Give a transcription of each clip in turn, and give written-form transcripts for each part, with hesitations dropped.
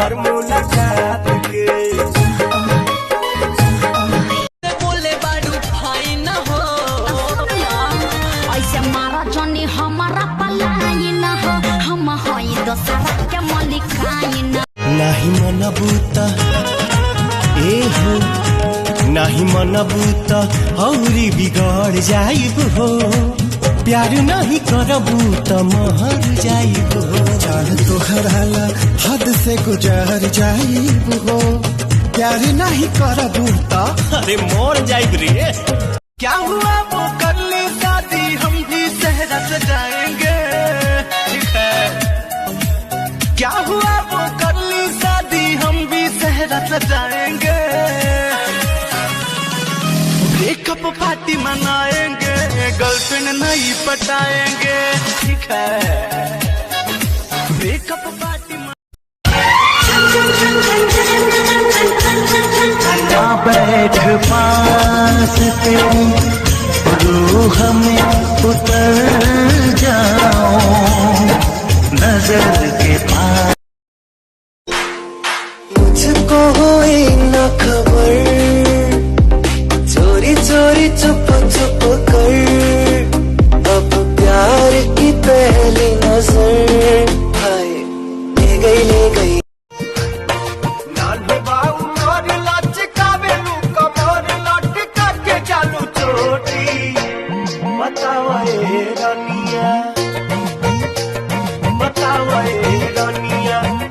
हर मुलाकात के बोले बाडू भाई न हो ऐसे मारा जनी हमारा पलाई न हो हम होई दोसरा के मलिकाई न नाही मनबूता ए हो नाही मनबूता औरी बिगड़ जाइब हो प्यार नहीं करबू त महर जाइब हो चाह तोहराला हद से गुजर जाइब हो प्यार नहीं करबू त अरे मोर जाइब रे। क्या हुआ वो कर ले शादी हम भी सहरा सजाएंगे ठीक है। क्या हुआ वो कर ले शादी हम भी सहरा सजाएंगे ब्रेकअप पार्टी मनाएंगे गर्लफ्रेंड नहीं पटाएंगे ठीक है। ब्रेकअप पार्टी बैठ पास तेरी रूह में उतर जाओ नजर के पास मुझको हुई न खबर चोरी चोरी चुप चुप कर अब प्यार की पहली नजर हाय ले गई नाले बाऊ और लचकावे लू कमर लटका के चालू चोटी बतावे रनिया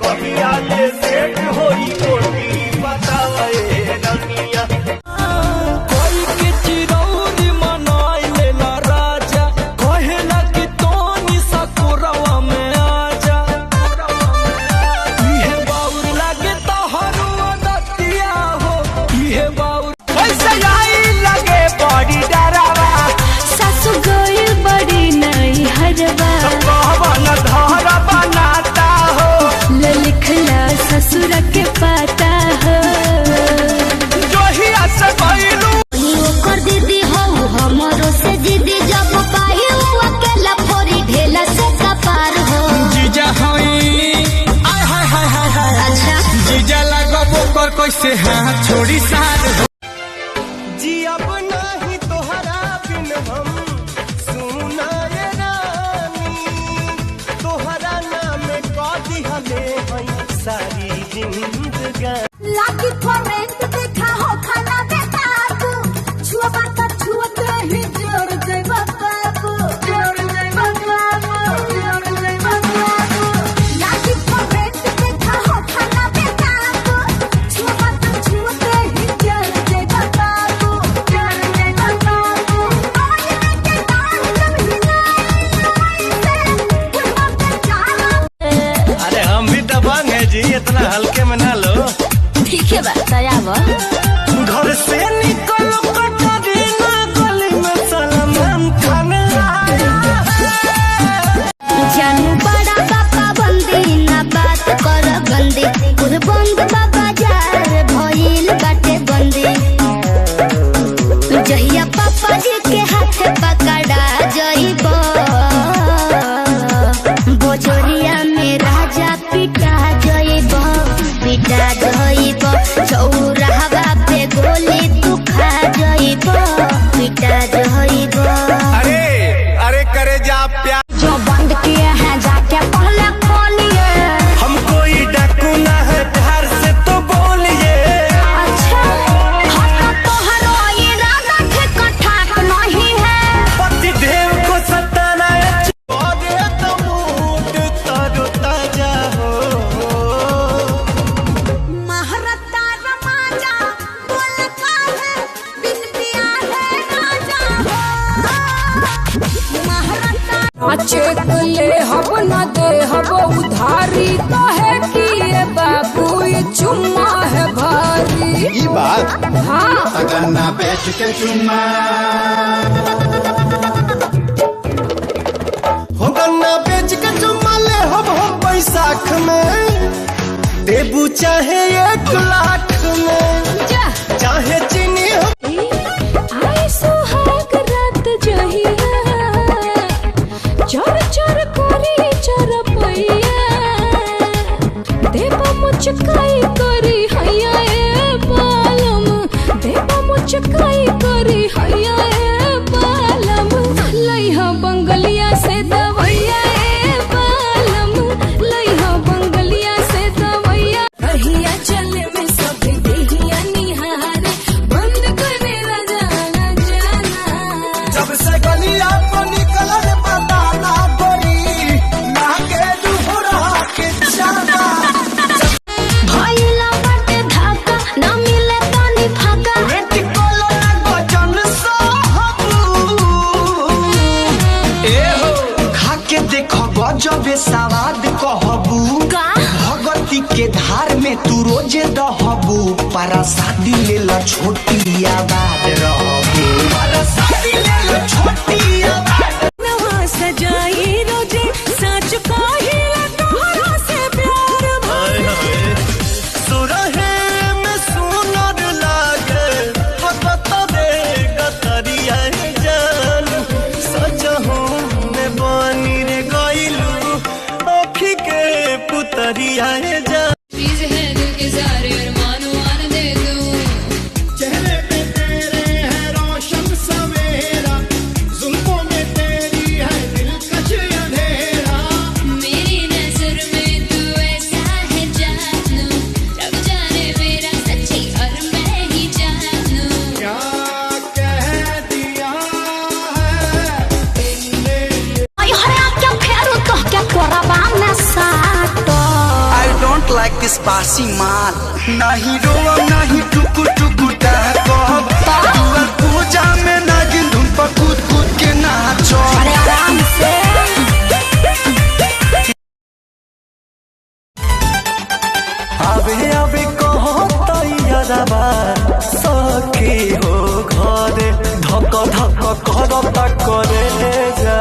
कभी आले सेट होई कोटी बतावे रनिया कोई के चिरौरी मनाई लेला राजा कहेला कि तोनी सकुरवा में आजा इहे बाउर लागे तोहरो दतिया हो इहे बाउर कैसे आई लगे बड़ी डरावा सासु गइल बड़ी नहीं हरवा कहवन धर बनाता हो लिखला ससुर के पाता हो जोहिया से गइलू ओकर दीदी हो हमरो से दीदी जब पाई अकेला फोरी ढेला से कपार हो जीजा होई आय हाय हाय हाय हाय अच्छा जीजा लगबो कर कैसे हाथ छोड़ी साथ हो जी अब नहीं तोहरा बिन हम सुना ये रानी तोहरा नाम कह दिहले हई सारी जिंदगानी लागी कमेंट देखा हो खाना बेटा तू छुआ बात छुअत ही जोर दे बाबू जोर दे बाबू लागी कमेंट देखा हो खाना बेटा तू छुआ बात छुअत ही जोर दे बाबू जोर दे बाबू आज के दान अरे हम भी दबंग है जी इतना हल्के में ना लो ठीक है बात आवा घर से निकलो कटरीना गली में सलमान खान जानू बड़ा बाबा बंदी ना बात कर गंदी खुद बंद बाबा जार भइल बाटे बंदी जहिया पापा जी के हाथ पकड़ा जइब बोजोरिया में राजा पिटा जइब चौराहा पे गोली तू खा जइब पिटा जइब अरे अरे करे जा प्यार जो बंद किए हैं जाके पहले खोलिए हम कोई डाकू ना है प्यार से तो बोलिए अच्छा हम तो हरो इरादा ठेका ठाक नहीं है पति देव को सताना अरे तो मूड तरो ताजा हो महारता रमाजा बोल का है बिन पिया है राजा महारता चेक ले हब न दे हब उधारी तो है कि ये बाबू ये चुम्मा है भारी ई बात हाँ अगर ना बैठ के चुम्मा हो गन्ना बेच के चुम्मा ले हो बैसाख में देबू चाहे 1 लाख में जा चाहे चीनी हो आई सुहाग रात जहिया चर चर कोरी चर पैया देव मुझको करी हैया ए बालम लइहा बंगलिया से दवैया ए बालम लइहा बंगलिया से दवैया रहिया चले में सब देहिया निहारे बंद करे जाना जाना जब से गलिया को निकलल बताना गोरी लागे दुहरा के जाना भइला बाटे धाका ना मिले तानी फाका रेट कोलो ना गजन साहबू ए हो खा के देखो गजबे सवाद कहबू का भगवती के धार में तू रोजे दहबू परसादी ले ला छोटी आबाद रहबू परसादी ले ला छोटी आबाद नवा सजाई रोजे सच काहिला तोहरा से प्यार भरे सुरहे में सुनर लागे हकत दे गतरिया जान सजहू में बनी रे गइलू आँखी के पुतरिया जान चीज है दिल के सारे अरमानों आने दे दूं चेहरे पे तेरे है रोशन सवेरा, जुल्फों में तेरी है दिलकश अंधेरा। मेरी नजर में तू ऐसा है जानू रब जाने मेरा सच्ची और मैं ही जानू क्या कह दिया है तुमने आई हरे क्या फेरू तो क्या कोराबा में साटो I don't like this बासी माल नहीं रोवा नहीं टुकु टुकु कहब दुआर पूजा में नागिन धुन पर कूद कूद के नाचो अरे आराम से आवे आवे कहो तैयारबा सखी हो घरे धक धक करता करे जा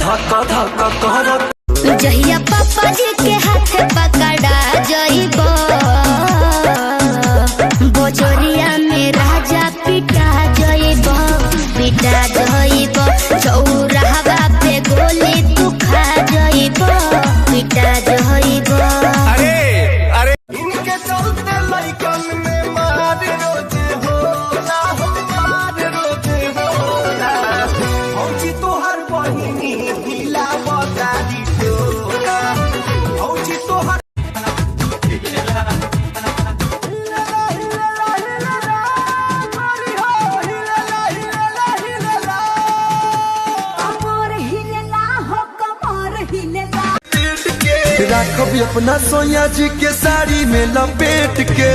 धक धक कर जहिया पापा जी के हाथ पकड़ा जइबो बोजोरिया में राजा पिटा जइबो चौराहा पे गोली तू खा जइबो पिटा जइबो अरे अरे इनके चलते लइकन में मार रोजे होला हो मार रोजे होला औजी तोहर बहिनी हिला बतादी तोरा औजी तोहर कमर हिलेला हो कमर हिलेला राखब अपना सोया जी के साड़ी में लपेट के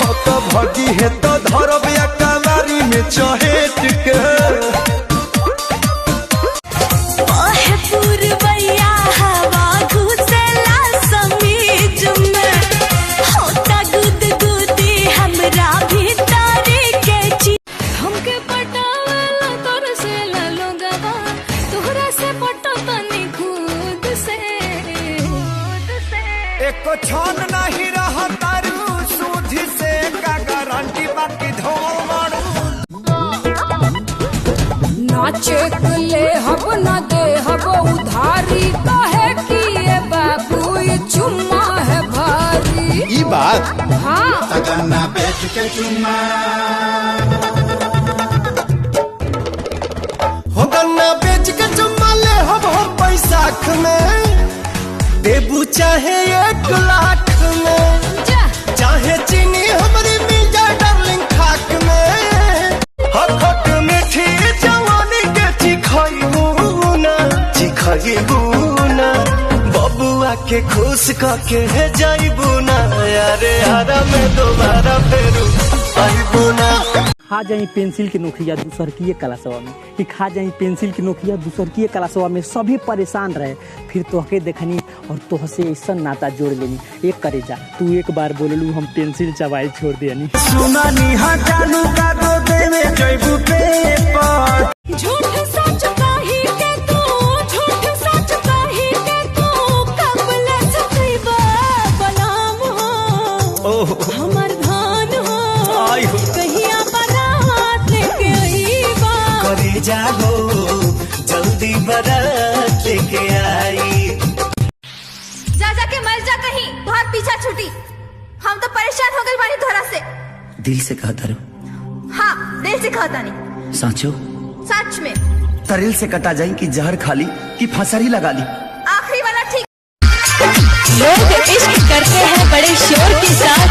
हो तो भगी है तो धरब या कलारी में चहेट के ओहे पूरबैया हवा घुसेला समीज में होता गुदगुदी हमरा भीतरी के ची हमके पटावला तोर से लोगवा तोहरा से पटो तनी खुद से एको छन नहीं रह तारू सूझी से का गारंटी बाकी धोल मारू नाचे ले हब न दे हब उधारी कहे कि ये बाबू ये चुम्मा है भारी ई बात हाँ तगन्ना बैठ के चुम्मा हो गन्ना बेच के चुम्मा ले हब हम बैसाख में देबू चाहे 1 लाख में जा चाहे चीनी हमारी मिल जाए डार्लिंग खाक में हक मीठी जवानी के चिखइबू ना बबुआ के खुश करके जाइबू ना यारे हरा में दोबारा फेरू आइबू ना खा जाई पेंसिल के नोखिया दूसर की कलासवा में कि खा जाई पेंसिल के नोखिया दूसर की कलासवा में सभी परेशान रहे फिर तोहके देखनी और तोहसे ऐसा नाता जोड़ लेनी एक करे जा तू एक बार बोललू हम पेंसिल चबाई छोड़ देनी सुना निहा जानू का दो दे में जइबू पेपर झूठ सच कही के तू झूठ सच कही के तू कबले सकैबा बलाम हो हमर धान हो आई हो कहिया बारात लेके आईबा करे जागो जल्दी बारात लेके आई जा जा के मर जा कहीं बहुत पीछा छूटी दिल से कहता रू हाँ दिल से कहता नहीं, साचो सच में। तरेल से कटा जाई कि जहर खाली कि फंसरी लगा ली। आखिरी वाला ठीक। लोग इश्क करते हैं बड़े शोर के साथ,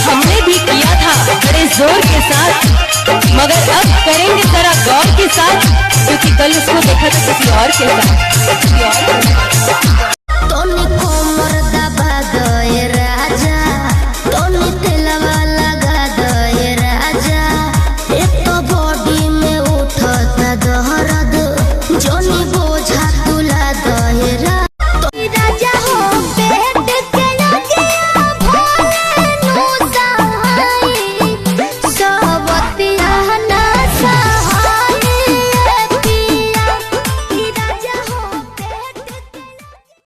हमने भी किया था बड़े जोर के साथ, मगर अब करेंगे जरा गौर के साथ, क्योंकि कल उसको देखा था किसी और के साथ।